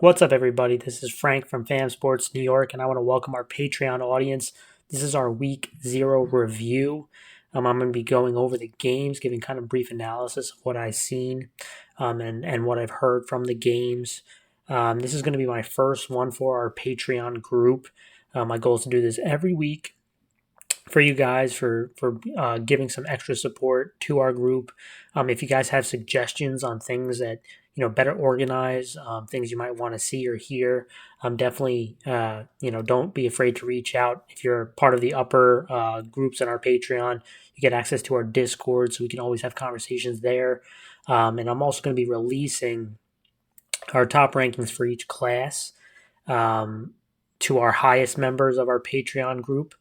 What's up, everybody? This is Frank from Fam Sports New York, and I want to welcome our Patreon audience. This is our Week 0 review. I'm going to be going over the games, giving kind of brief analysis of what I've seen and what I've heard from the games. This is going to be my first one for our Patreon group. My goal is to do this every week for you guys for giving some extra support to our group. If you guys have suggestions on things that better organize, things you might want to see or hear, definitely don't be afraid to reach out. If you're part of the upper groups in our Patreon, you get access to our Discord, so we can always have conversations there. And I'm also going to be releasing our top rankings for each class to our highest members of our Patreon group.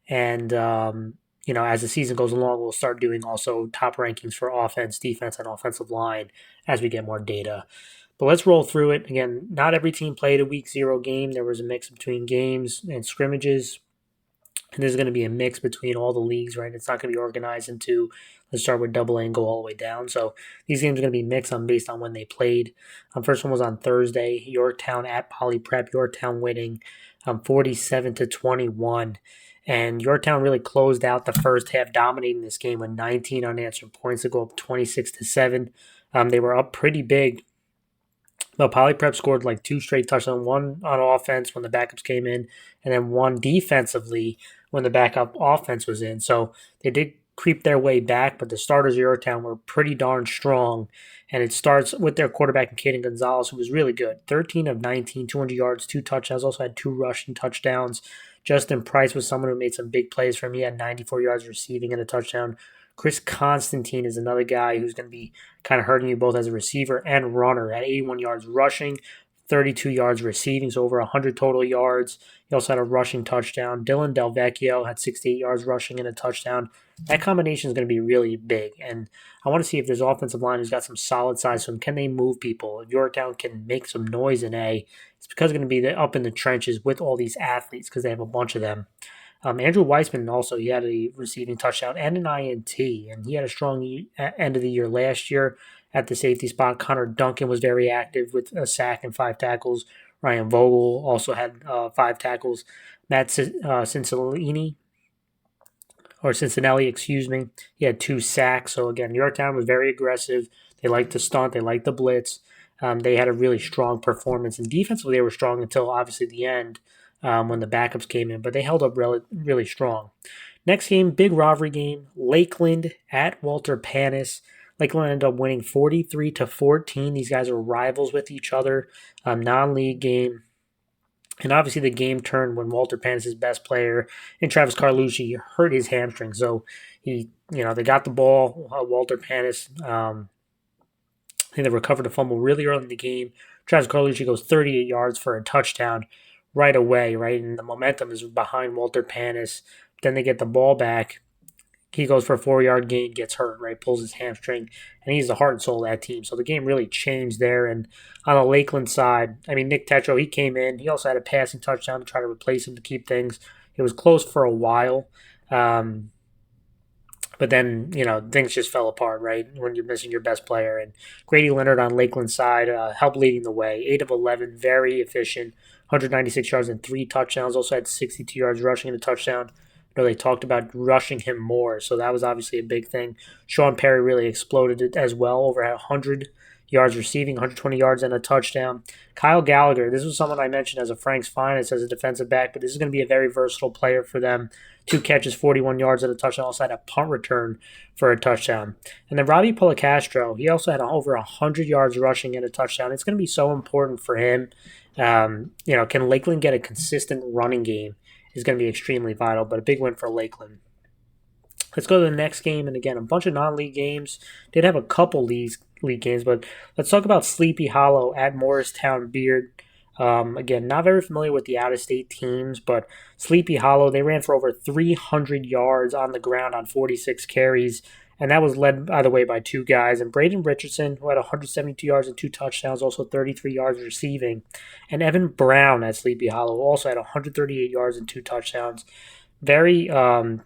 And, as the season goes along, we'll start doing also top rankings for offense, defense, and offensive line as we get more data. But let's roll through it. Again, not every team played a Week 0 game. There was a mix between games and scrimmages. And there's going to be a mix between all the leagues, right? It's not going to be organized into, let's start with double A and go all the way down. So these games are going to be mixed based on when they played. First one was on Thursday, Yorktown at Poly Prep. Yorktown winning 47-21. And Yorktown really closed out the first half, dominating this game with 19 unanswered points to go up 26-7. They were up pretty big. But Poly Prep scored like two straight touchdowns, one on offense when the backups came in, and then one defensively when the backup offense was in. So they did creep their way back, but the starters of Yorktown were pretty darn strong. And it starts with their quarterback, Caden Gonzalez, who was really good. 13 of 19, 200 yards, two touchdowns, also had two rushing touchdowns. Justin Price was someone who made some big plays for him. He had 94 yards receiving and a touchdown. Chris Constantine is another guy who's going to be kind of hurting you both as a receiver and runner at 81 yards rushing, 32 yards receiving, so over 100 total yards. He also had a rushing touchdown. Dylan Delvecchio had 68 yards rushing and a touchdown. That combination is going to be really big, and I want to see if there's offensive line who's got some solid size. So can they move people? If Yorktown can make some noise in A, it's because they're going to be up in the trenches with all these athletes because they have a bunch of them. Andrew Weissman also, he had a receiving touchdown and an INT, and he had a strong end of the year last year at the safety spot. Connor Duncan was very active with a sack and 5 tackles. Ryan Vogel also had 5 tackles. Matt Cincinnati, he had 2 sacks. So again, Yorktown was very aggressive. They liked to stunt. They liked the blitz. They had a really strong performance. And defensively, they were strong until obviously the end when the backups came in. But they held up really strong. Next game, big rivalry game. Lakeland at Walter Panis. Lakeland ended up winning 43-14. These guys are rivals with each other. Non-league game. And obviously the game turned when Walter Panis' best player and Travis Carlucci hurt his hamstring. So they got the ball. Walter Panis, I think they recovered a fumble really early in the game. Travis Carlucci goes 38 yards for a touchdown right away, right? And the momentum is behind Walter Panis. Then they get the ball back. He goes for a 4-yard gain, gets hurt, right? Pulls his hamstring, and he's the heart and soul of that team. So the game really changed there. And on the Lakeland side, Nick Tetro, he came in. He also had a passing touchdown to try to replace him to keep things. It was close for a while. But then, things just fell apart, right? When you're missing your best player. And Grady Leonard on Lakeland's side helped leading the way. 8 of 11, very efficient. 196 yards and 3 touchdowns. Also had 62 yards rushing and a touchdown. They talked about rushing him more, so that was obviously a big thing. Sean Perry really exploded it as well, over 100 yards receiving, 120 yards and a touchdown. Kyle Gallagher, this was someone I mentioned as a Frank's Finest as a defensive back, but this is going to be a very versatile player for them. 2 catches, 41 yards and a touchdown. Also had a punt return for a touchdown. And then Robbie Policastro, he also had over 100 yards rushing and a touchdown. It's going to be so important for him. Can Lakeland get a consistent running game? Is going to be extremely vital, but a big win for Lakeland. Let's go to the next game, and again, a bunch of non-league games. Did have a couple league games, but let's talk about Sleepy Hollow at Morristown Beard. Again, not very familiar with the out-of-state teams, but Sleepy Hollow, they ran for over 300 yards on the ground on 46 carries, and that was led, by the way, by 2 guys. And Braden Richardson, who had 172 yards and 2 touchdowns, also 33 yards receiving. And Evan Brown at Sleepy Hollow also had 138 yards and 2 touchdowns. The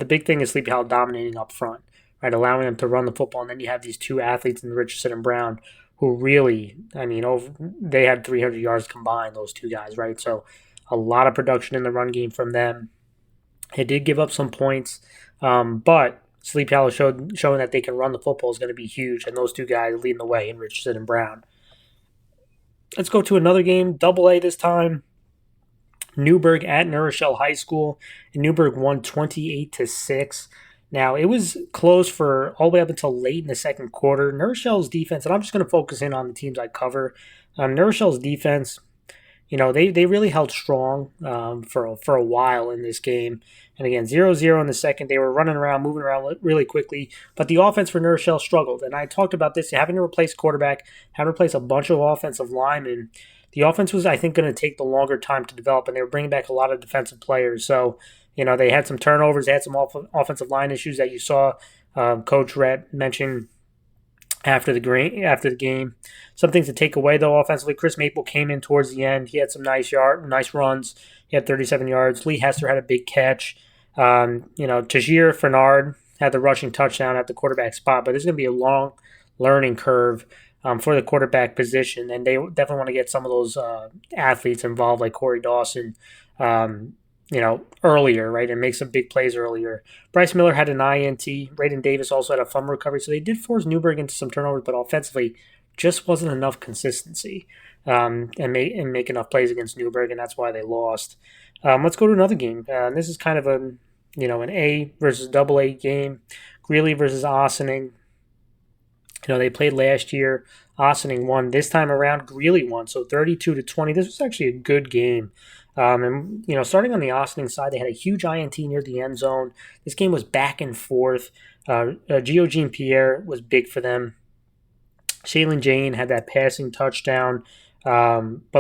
big thing is Sleepy Hollow dominating up front, right, allowing them to run the football. And then you have these 2 athletes in Richardson and Brown who really, I mean, they had 300 yards combined, those two guys, right? So a lot of production in the run game from them. It did give up some points, but Sleep Hollow showing that they can run the football is going to be huge, and those two guys leading the way in Richardson and Brown. Let's go to another game, Double A this time. Newburgh at New Rochelle High School, and Newburgh won 28-6. Now it was close for all the way up until late in the second quarter. New Rochelle's defense, and I'm just going to focus in on the teams I cover. New Rochelle's defense, they really held strong for a while in this game. And again, 0-0 in the second. They were running around, moving around really quickly. But the offense for New Rochelle struggled. And I talked about this, having to replace quarterback, having to replace a bunch of offensive linemen. The offense was, I think, going to take the longer time to develop, and they were bringing back a lot of defensive players. So, they had some turnovers. They had some offensive line issues that you saw Coach Rhett mention after the game. Some things to take away though offensively. Chris Maple came in towards the end. He had some nice runs. He had 37 yards. Lee Hester had a big catch. Tajir Fernard had the rushing touchdown at the quarterback spot, but there's going to be a long learning curve for the quarterback position, and they definitely want to get some of those athletes involved, like Corey Dawson, earlier, right, and make some big plays earlier. Bryce Miller had an INT. Raiden Davis also had a fumble recovery, so they did force Newburgh into some turnovers, but offensively just wasn't enough consistency and make enough plays against Newburgh, and that's why they lost. Let's go to another game. This is kind of an A versus double A game. Greeley versus Ossining. They played last year. Ossining won. This time around, Greeley won. So 32-20. This was actually a good game. Starting on the Ossining side, they had a huge INT near the end zone. This game was back and forth. Gio Jean Pierre was big for them. Shaylin Jane had that passing touchdown. But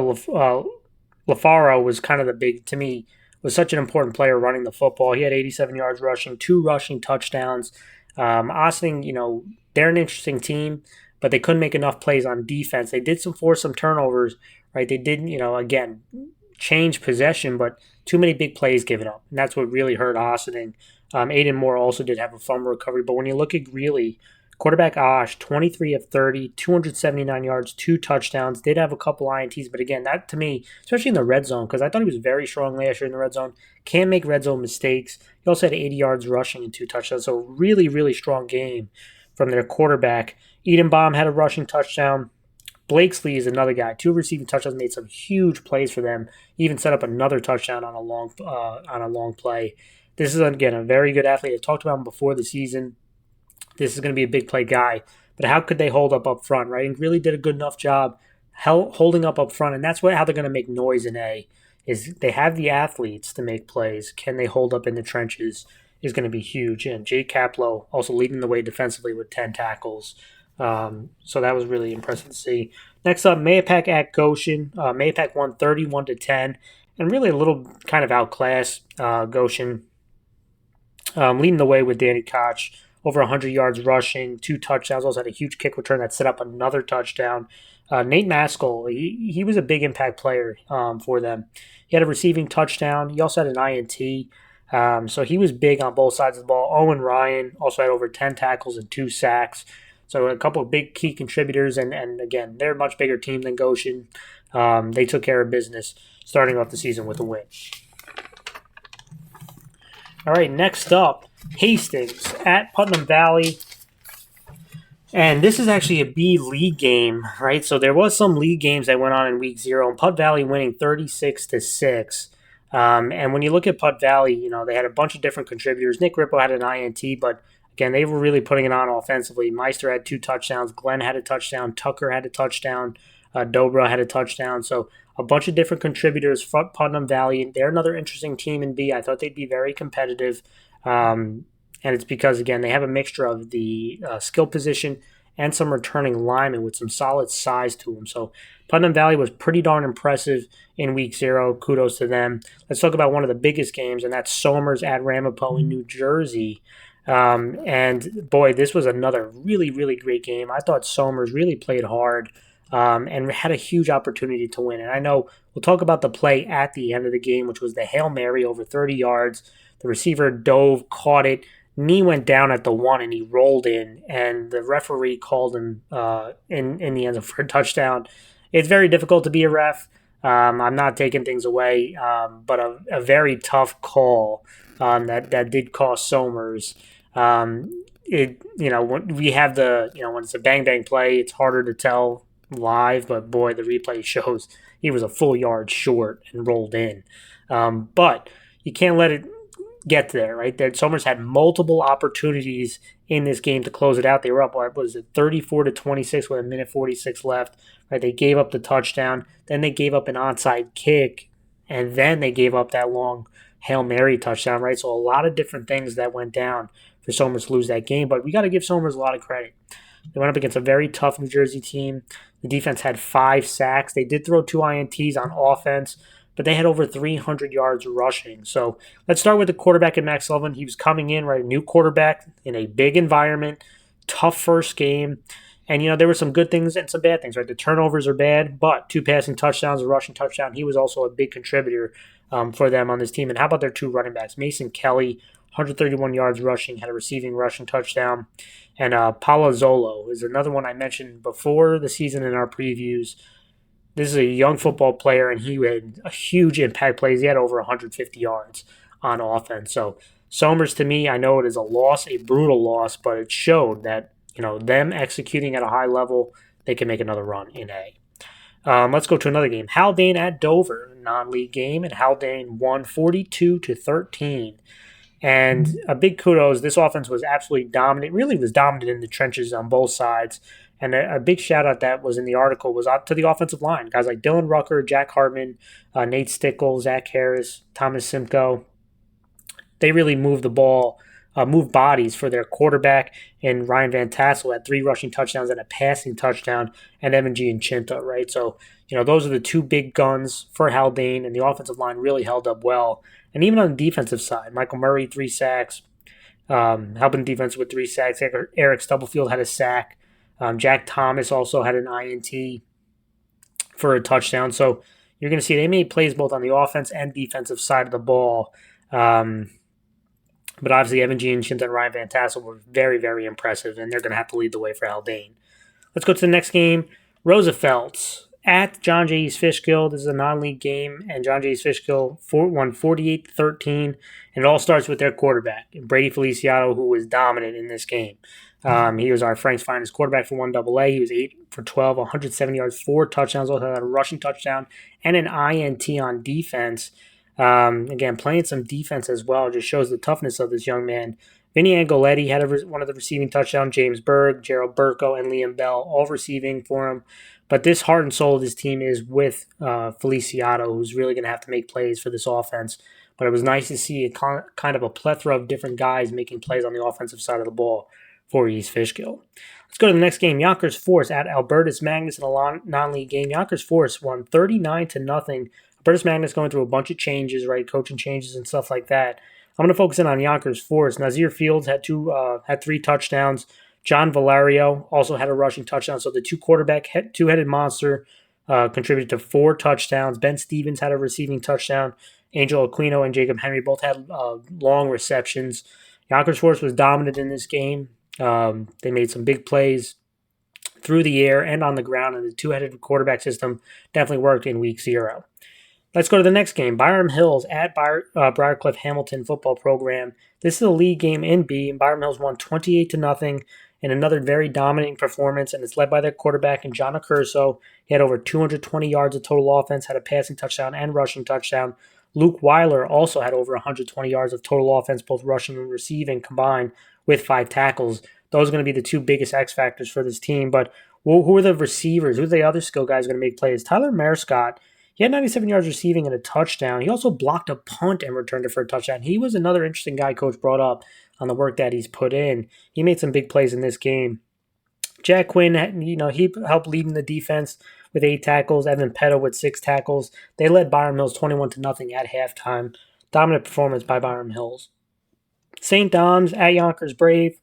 LaFaro was kind of the big, to me, was such an important player running the football. He had 87 yards rushing, 2 rushing touchdowns. Ossining, they're an interesting team, but they couldn't make enough plays on defense. They did force some turnovers, right? They didn't, again, change possession, but too many big plays given up. And that's what really hurt Ossining. Aiden Moore also did have a fumble recovery. But when you look at Greeley, quarterback Osh, 23 of 30, 279 yards, 2 touchdowns. Did have a couple INTs, but again, that to me, especially in the red zone, because I thought he was very strong last year in the red zone, can't make red zone mistakes. He also had 80 yards rushing and 2 touchdowns. So really, really strong game from their quarterback. Edenbaum had a rushing touchdown. Blakesley is another guy. 2 receiving touchdowns, made some huge plays for them. He even set up another touchdown on a long play. This is, again, a very good athlete. I talked about him before the season. This is going to be a big play guy. But how could they hold up front, right? And really did a good enough job holding up front. And that's how they're going to make noise in A, is they have the athletes to make plays. Can they hold up in the trenches is going to be huge. And Jay Kaplow also leading the way defensively with 10 tackles. So that was really impressive to see. Next up, Mahopac at Goshen. Mahopac won 31-10, and really a little kind of outclassed Goshen, leading the way with Danny Koch, over 100 yards rushing, 2 touchdowns. Also had a huge kick return that set up another touchdown. Nate Maskell, he was a big impact player for them. He had a receiving touchdown. He also had an INT. So he was big on both sides of the ball. Owen Ryan also had over 10 tackles and 2 sacks. So a couple of big key contributors, and again, they're a much bigger team than Goshen. They took care of business starting off the season with a win. All right, next up, Hastings at Putnam Valley. And this is actually a B league game, right? So there was some league games that went on in week 0, and Putt Valley winning 36-6. And when you look at Putt Valley, they had a bunch of different contributors. Nick Rippo had an INT, but again, they were really putting it on offensively. Meister had 2 touchdowns. Glenn had a touchdown. Tucker had a touchdown. Dobra had a touchdown. So a bunch of different contributors for Putnam Valley. They're another interesting team in B. I thought they'd be very competitive. And it's because, again, they have a mixture of the skill position and some returning linemen with some solid size to them. So Putnam Valley was pretty darn impressive in week 0. Kudos to them. Let's talk about one of the biggest games, and that's Somers at Ramapo in New Jersey. And boy, this was another really, really great game. I thought Somers really played hard and had a huge opportunity to win. And I know we'll talk about the play at the end of the game, which was the Hail Mary over 30 yards. The receiver dove, caught it, knee went down at the 1 and he rolled in, and the referee called him in the end zone for a touchdown. It's very difficult to be a ref. I'm not taking things away, but a very tough call that did cost Somers. When we have when it's a bang bang play, it's harder to tell live, but boy, the replay shows he was a full yard short and rolled in. But you can't let it get there, right? That Somers had multiple opportunities in this game to close it out. They were up, what was it, 34-26 with a minute 46 left, right? They gave up the touchdown, then they gave up an onside kick, and then they gave up that long Hail Mary touchdown, right? So a lot of different things that went down for Somers to lose that game, but we got to give Somers a lot of credit. They went up against a very tough New Jersey team. The defense had 5 sacks. They did throw 2 INTs on offense, but they had over 300 yards rushing. So let's start with the quarterback in Max Sullivan. He was coming in, right, a new quarterback in a big environment, tough first game. And, there were some good things and some bad things, right? The turnovers are bad, but 2 passing touchdowns, a rushing touchdown. He was also a big contributor for them on this team. And how about their 2 running backs? Mason Kelly, 131 yards rushing, had a rushing touchdown. And Palazzolo is another one I mentioned before the season in our previews. This is a young football player, and he had a huge impact plays. He had over 150 yards on offense. So Somers, to me, I know it is a loss, a brutal loss, but it showed that, them executing at a high level, they can make another run in A. Let's go to another game. Haldane at Dover, non-league game, and Haldane won 42-13. And a big kudos. This offense was absolutely dominant. Really was dominant in the trenches on both sides. And a big shout out that was in the article was out to the offensive line. Guys like Dylan Rucker, Jack Hartman, Nate Stickle, Zach Harris, Thomas Simcoe. They really moved the ball, moved bodies for their quarterback. And Ryan Van Tassel had 3 rushing touchdowns and a passing touchdown, and Evan Gianchinta, right? So, those are the 2 big guns for Haldane, and the offensive line really held up well. And even on the defensive side, Michael Murray, 3 sacks, helping defense with 3 sacks. Eric Stubblefield had a sack. Jack Thomas also had an INT for a touchdown. So you're going to see they made plays both on the offense and defensive side of the ball. But obviously, Evan Gianchinta and Ryan Van Tassel were very, very impressive, and they're going to have to lead the way for Haldane. Let's go to the next game. Roosevelt at John J. East Fishkill. This is a non-league game, and John J. East Fishkill won 48-13, and it all starts with their quarterback, Brady Feliciano, who was dominant in this game. He was our Frank's finest quarterback for 1AA. He was 8 for 12, 170 yards, 4 touchdowns, also had a rushing touchdown, and an INT on defense. Again, playing some defense as well just shows the toughness of this young man. Vinny Angoletti had one of the receiving touchdowns. James Berg, Gerald Burko, and Liam Bell all receiving for him. But this heart and soul of this team is with Feliciano, who's really going to have to make plays for this offense. But it was nice to see kind of a plethora of different guys making plays on the offensive side of the ball for East Fishkill. Let's go to the next game. Yonkers Forest at Albertus Magnus in a non-league game. Yonkers Forest won 39-0. Albertus Magnus going through a bunch of changes, right? Coaching changes and stuff like that. I'm going to focus in on Yonkers Forest. Nazir Fields had 3 touchdowns. John Valerio also had a rushing touchdown. So the 2-headed monster contributed to 4 touchdowns. Ben Stevens had a receiving touchdown. Angel Aquino and Jacob Henry both had long receptions. Yonkers Forest was dominant in this game. They made some big plays through the air and on the ground, and the 2-headed quarterback system definitely worked in week 0. Let's go to the next game. Byram Hills at Briarcliff Hamilton football program. This is a league game in B, and Byram Hills won 28-0 in another very dominating performance, and it's led by their quarterback, John Accurso. He had over 220 yards of total offense, had a passing touchdown and rushing touchdown. Luke Weiler also had over 120 yards of total offense, both rushing and receiving combined, with 5 tackles. Those are going to be the 2 biggest X factors for this team. But who are the receivers? Who are the other skill guys going to make plays? Tyler Marescott, he had 97 yards receiving and a touchdown. He also blocked a punt and returned it for a touchdown. He was another interesting guy Coach brought up on the work that he's put in. He made some big plays in this game. Jack Quinn, he helped leading the defense with 8 tackles. Evan Petto with 6 tackles. They led Byram Hills 21-0 at halftime. Dominant performance by Byram Hills. St. Dom's at Yonkers Brave.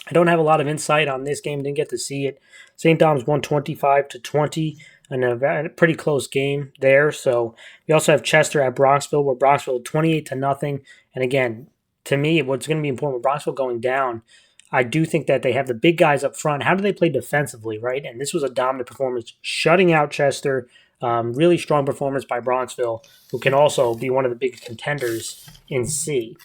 I don't have a lot of insight on this game. Didn't get to see it. St. Dom's won 25-20 in a pretty close game there. So we also have Chester at Bronxville, where Bronxville 28-0. And again, to me, what's going to be important with Bronxville going down, I do think that they have the big guys up front. How do they play defensively, right? And this was a dominant performance, shutting out Chester. Really strong performance by Bronxville, who can also be one of the big contenders in C.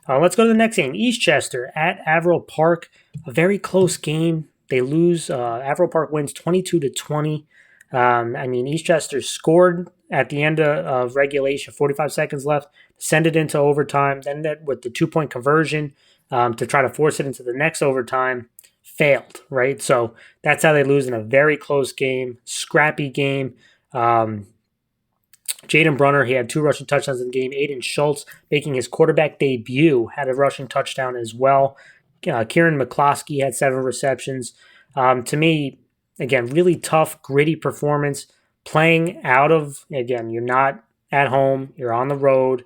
Let's go to the next game. Eastchester at Averill Park. A very close game. They lose. Averill Park wins 22-20. Eastchester scored at the end of regulation, 45 seconds left, send it into overtime. Then with the 2-point conversion to try to force it into the next overtime, failed, right? So that's how they lose in a very close game, scrappy game. Jaden Brunner, he had 2 rushing touchdowns in the game. Aiden Schultz, making his quarterback debut, had a rushing touchdown as well. Kieran McCloskey had 7 receptions. To me, again, really tough, gritty performance. Playing out of, again, you're not at home, you're on the road.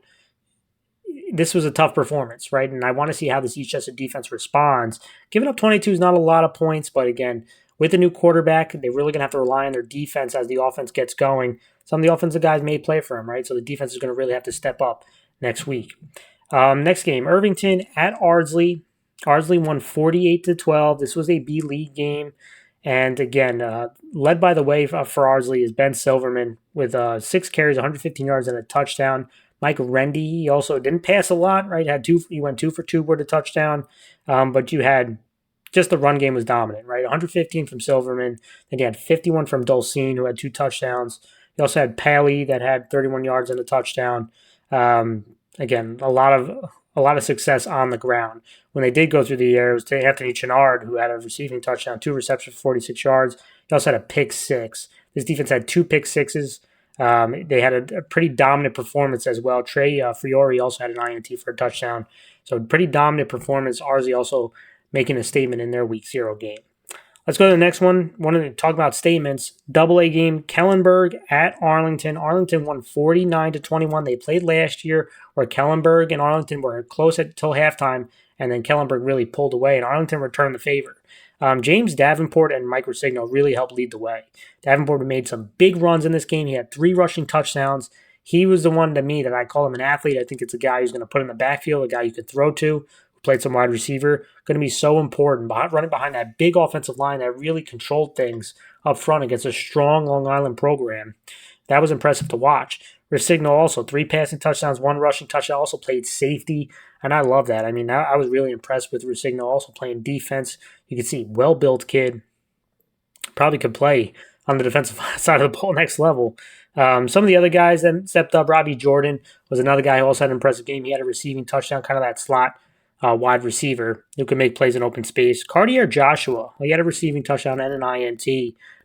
This was a tough performance, right? And I want to see how this Eastchester defense responds. Giving up 22 is not a lot of points, but again, with the new quarterback, they're really going to have to rely on their defense as the offense gets going. Some of the offensive guys may play for him, right? So the defense is going to really have to step up next week. Next game, Irvington at Ardsley. Ardsley won 48-12. This was a B League game. And again, led by the way for Ardsley is Ben Silverman with 6 carries, 115 yards, and a touchdown. Mike Rendy, he also didn't pass a lot, right? He went 2 for 2 with a touchdown. But you had just the run game was dominant, right? 115 from Silverman. Then you had 51 from Dulcine, who had 2 touchdowns. You also had Paley that had 31 yards and a touchdown. Again, a lot of success on the ground. When they did go through the air, it was to Anthony Chenard, who had a receiving touchdown, 2 receptions for 46 yards. He also had a pick 6. This defense had 2 pick 6s. They had a pretty dominant performance as well. Trey Fiore also had an INT for a touchdown. So pretty dominant performance. Ardsley also making a statement in their Week 0 game. Let's go to the next one. Wanted to talk about statements. AA game, Kellenberg at Arlington. Arlington won 49-21. They played last year where Kellenberg and Arlington were close until halftime, and then Kellenberg really pulled away, and Arlington returned the favor. James Davenport and Mike Rosigno really helped lead the way. Davenport made some big runs in this game. He had 3 rushing touchdowns. He was the one to me that I call him an athlete. I think it's a guy who's going to put in the backfield, a guy you could throw to, played some wide receiver, going to be so important. Running behind that big offensive line that really controlled things up front against a strong Long Island program. That was impressive to watch. Rosigno also 3 passing touchdowns, 1 rushing touchdown, also played safety, and I love that. I was really impressed with Rosigno also playing defense. You can see, well-built kid, probably could play on the defensive side of the ball next level. Some of the other guys that stepped up, Robbie Jordan was another guy who also had an impressive game. He had a receiving touchdown, kind of that slot wide receiver who can make plays in open space. Cartier Joshua, he had a receiving touchdown and an INT,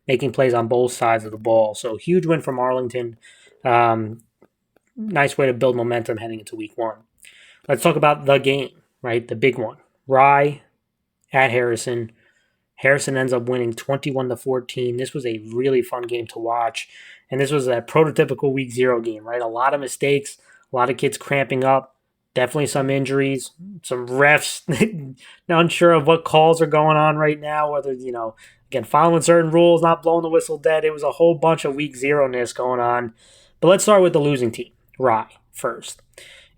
making plays on both sides of the ball. So huge win from Arlington. Nice way to build momentum heading into Week 1. Let's talk about the game, right? The big one. Rye at Harrison. Harrison ends up winning 21-14. This was a really fun game to watch. And this was a prototypical Week 0 game, right? A lot of mistakes, a lot of kids cramping up. Definitely some injuries, some refs not unsure of what calls are going on right now, whether, again, following certain rules, not blowing the whistle dead. It was a whole bunch of Week 0-ness going on. But let's start with the losing team, Rye, first.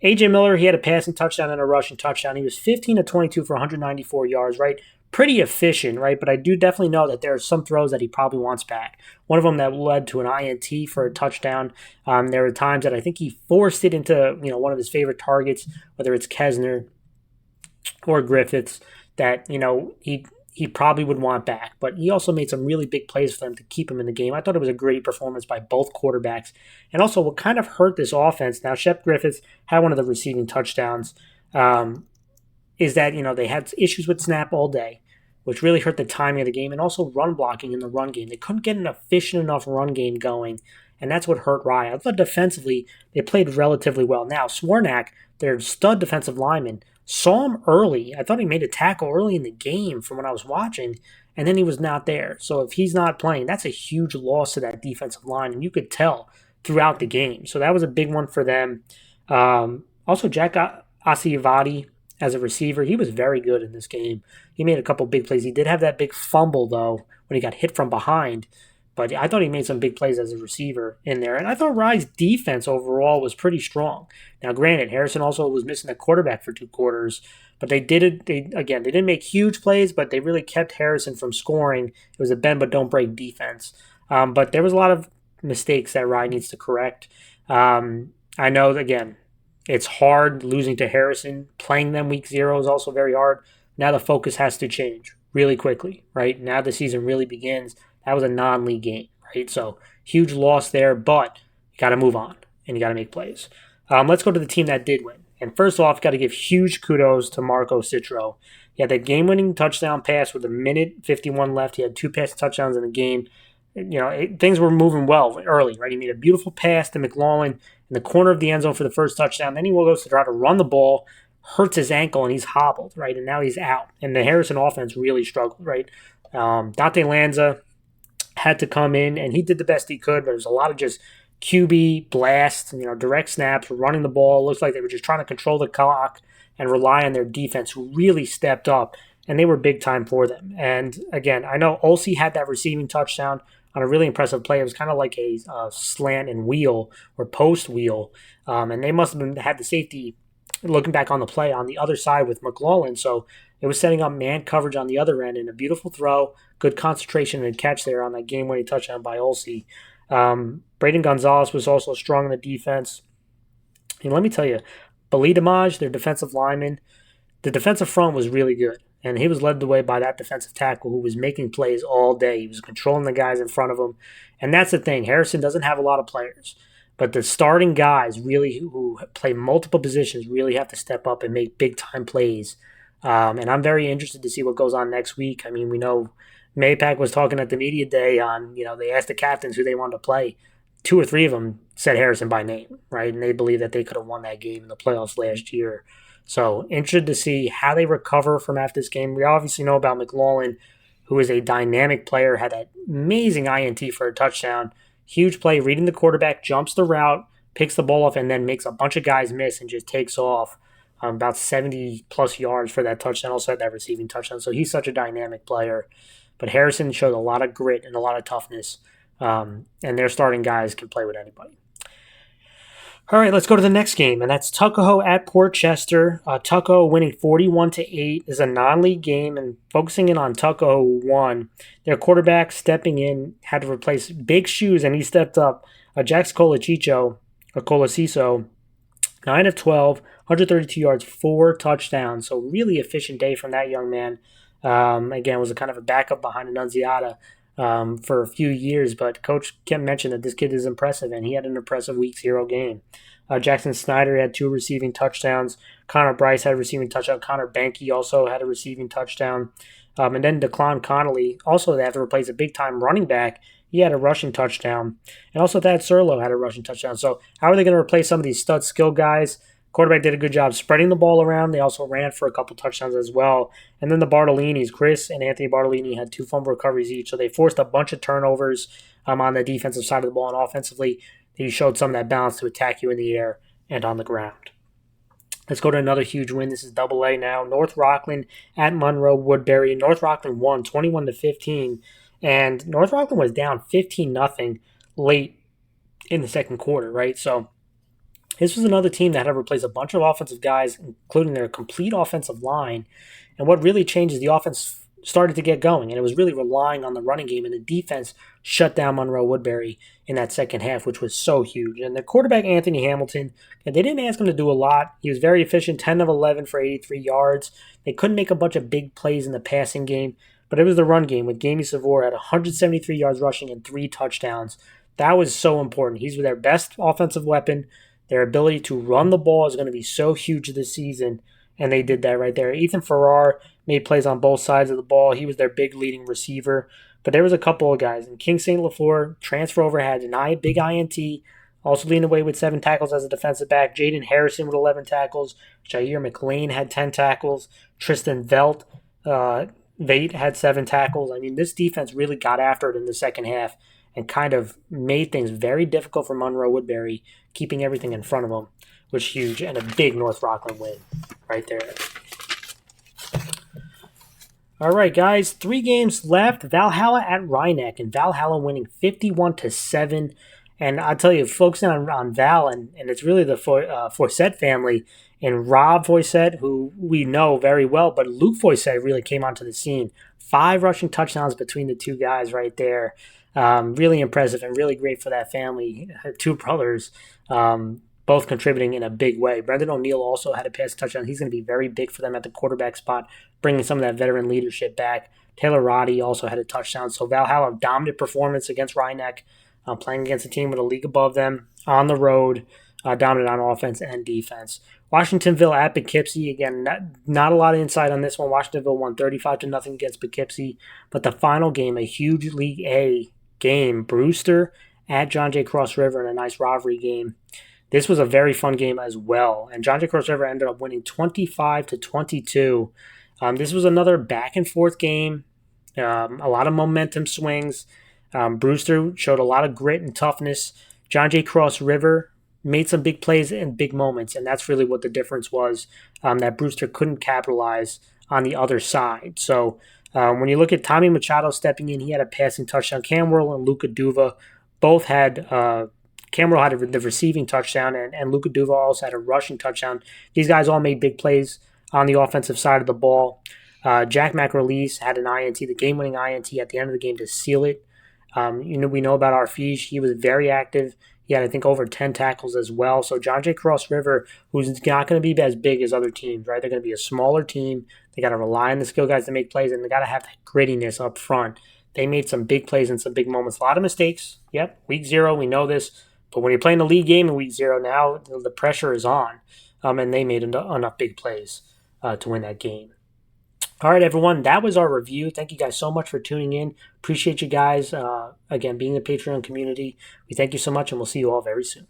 A.J. Miller, he had a passing touchdown and a rushing touchdown. He was 15-22 for 194 yards, right? Pretty efficient, right? But I do definitely know that there are some throws that he probably wants back. One of them that led to an INT for a touchdown. There were times that I think he forced it into one of his favorite targets, whether it's Kesner or Griffiths, that he probably would want back. But he also made some really big plays for them to keep him in the game. I thought it was a great performance by both quarterbacks. And also what kind of hurt this offense, now Shep Griffiths had one of the receiving touchdowns, is that they had issues with snap all day, which really hurt the timing of the game, and also run blocking in the run game. They couldn't get an efficient enough run game going, and that's what hurt Rye. I thought defensively, they played relatively well. Now, Swarnak, their stud defensive lineman, saw him early. I thought he made a tackle early in the game from when I was watching, and then he was not there. So if he's not playing, that's a huge loss to that defensive line, and you could tell throughout the game. So that was a big one for them. Also, Jack Asiavati, as a receiver, he was very good in this game. He made a couple big plays. He did have that big fumble, though, when he got hit from behind. But I thought he made some big plays as a receiver in there. And I thought Rye's defense overall was pretty strong. Now, granted, Harrison also was missing a quarterback for 2 quarters, but they did it. They didn't make huge plays, but they really kept Harrison from scoring. It was a bend but don't break defense. But there was a lot of mistakes that Rye needs to correct. I know, again, it's hard losing to Harrison. Playing them week 0 is also very hard. Now the focus has to change really quickly, right? Now the season really begins. That was a non-league game, right? So huge loss there, but you got to move on and you got to make plays. Let's go to the team that did win. And first off, got to give huge kudos to Marco Citro. He had that game-winning touchdown pass with 1:51 left. He had 2 pass touchdowns in the game. Things were moving well early, right? He made a beautiful pass to McLaurin in the corner of the end zone for the first touchdown. Then he goes to try to run the ball, hurts his ankle, and he's hobbled, right? And now he's out. And the Harrison offense really struggled, right? Dante Lanza had to come in, and he did the best he could, but there's a lot of just QB blasts, direct snaps, running the ball. It looks like they were just trying to control the clock and rely on their defense, who really stepped up, and they were big time for them. And again, I know Olsey had that receiving touchdown on a really impressive play. It was kind of like a slant and wheel or post wheel, and they must have had the safety looking back on the play on the other side with McLaurin. So it was setting up man coverage on the other end, and a beautiful throw, good concentration and catch there on that game-winning touchdown by Olsey. Braden Gonzalez was also strong in the defense. And let me tell you, Damage, their defensive lineman, the defensive front was really good. And he was led the way by that defensive tackle who was making plays all day. He was controlling the guys in front of him. And that's the thing. Harrison doesn't have a lot of players. But the starting guys really who play multiple positions really have to step up and make big-time plays. And I'm very interested to see what goes on next week. I mean, we know Maypack was talking at the media day on, they asked the captains who they wanted to play. 2 or 3 of them said Harrison by name, right? And they believe that they could have won that game in the playoffs last year. So interested to see how they recover from after this game. We obviously know about McLaurin, who is a dynamic player, had that amazing INT for a touchdown. Huge play, reading the quarterback, jumps the route, picks the ball off, and then makes a bunch of guys miss and just takes off about 70-plus yards for that touchdown. Also had that receiving touchdown. So he's such a dynamic player. But Harrison showed a lot of grit and a lot of toughness. And their starting guys can play with anybody. All right, let's go to the next game, and that's Tuckahoe at Port Chester. Tuckahoe winning 41-8 is a non-league game, and focusing in on Tuckahoe won. Their quarterback stepping in had to replace big shoes, and he stepped up. Jax Colasiso, 9 of 12, 132 yards, 4 touchdowns. So really efficient day from that young man. Again, was a kind of a backup behind Annunziata for a few years, but Coach Kemp mentioned that this kid is impressive, and he had an impressive Week 0 game. Jackson Snyder had 2 receiving touchdowns. Connor Bryce had a receiving touchdown. Connor Banky also had a receiving touchdown. And then Declan Connolly, also they have to replace a big-time running back. He had a rushing touchdown. And also Thad Serlo had a rushing touchdown. So how are they going to replace some of these stud skill guys? Quarterback did a good job spreading the ball around. They also ran for a couple touchdowns as well. And then the Bartolinis, Chris and Anthony Bartolini, had 2 fumble recoveries each. So they forced a bunch of turnovers on the defensive side of the ball. And offensively, they showed some of that balance to attack you in the air and on the ground. Let's go to another huge win. This is AA now. North Rockland at Monroe Woodbury. North Rockland won 21-15. And North Rockland was down 15-0 late in the second quarter, right? So this was another team that had to replace a bunch of offensive guys, including their complete offensive line. And what really changed is the offense started to get going, and it was really relying on the running game, and the defense shut down Monroe Woodbury in that second half, which was so huge. And their quarterback, Anthony Hamilton, they didn't ask him to do a lot. He was very efficient, 10 of 11 for 83 yards. They couldn't make a bunch of big plays in the passing game, but it was the run game with Gamey Savor at 173 yards rushing and 3 touchdowns. That was so important. He's their best offensive weapon. Their ability to run the ball is going to be so huge this season, and they did that right there. Ethan Farrar made plays on both sides of the ball. He was their big leading receiver. But there was a couple of guys. And King St. LaFleur, transfer over, had an big INT, also leading away with 7 tackles as a defensive back. Jaden Harrison with 11 tackles. Jair McLean had 10 tackles. Tristan Vate had 7 tackles. I mean, this defense really got after it in the second half and kind of made things very difficult for Monroe Woodbury, keeping everything in front of them, was huge, and a big North Rockland win right there. All right, guys, 3 games left. Valhalla at Rhineck, and Valhalla winning 51-7. And I'll tell you, focusing on Val, and it's really the Foyset family and Rob Foyset, who we know very well, but Luke Foyset really came onto the scene. 5 rushing touchdowns between the two guys right there. Really impressive and really great for that family. Two brothers, both contributing in a big way. Brendan O'Neill also had a pass touchdown. He's going to be very big for them at the quarterback spot, bringing some of that veteran leadership back. Taylor Roddy also had a touchdown. So Valhalla, dominant performance against Rhineck, playing against a team with a league above them on the road, dominant on offense and defense. Washingtonville at Poughkeepsie. Again, not a lot of insight on this one. Washingtonville won 35-0 against Poughkeepsie. But the final game, a huge League A game, Brewster at John Jay Cross River in a nice rivalry game. This was a very fun game as well. And John Jay Cross River ended up winning 25-22. This was another back and forth game. A lot of momentum swings. Brewster showed a lot of grit and toughness. John Jay Cross River made some big plays and big moments, and that's really what the difference was, that Brewster couldn't capitalize on the other side. So when you look at Tommy Machado stepping in, he had a passing touchdown. Cam Worrell and Luca Duva both had Cam Worrell had the receiving touchdown, and Luca Duva also had a rushing touchdown. These guys all made big plays on the offensive side of the ball. Jack McRelease had an INT, the game-winning INT at the end of the game to seal it. We know about Arfish. He was very active. He had, I think, over 10 tackles as well. So John Jay Cross River, who's not going to be as big as other teams, right? They're going to be a smaller team. They got to rely on the skill guys to make plays, and they got to have that grittiness up front. They made some big plays and some big moments. A lot of mistakes. Yep, week 0, we know this. But when you're playing the league game in week 0, now the pressure is on. And they made enough big plays to win that game. All right, everyone, that was our review. Thank you guys so much for tuning in. Appreciate you guys, again, being the Patreon community. We thank you so much, and we'll see you all very soon.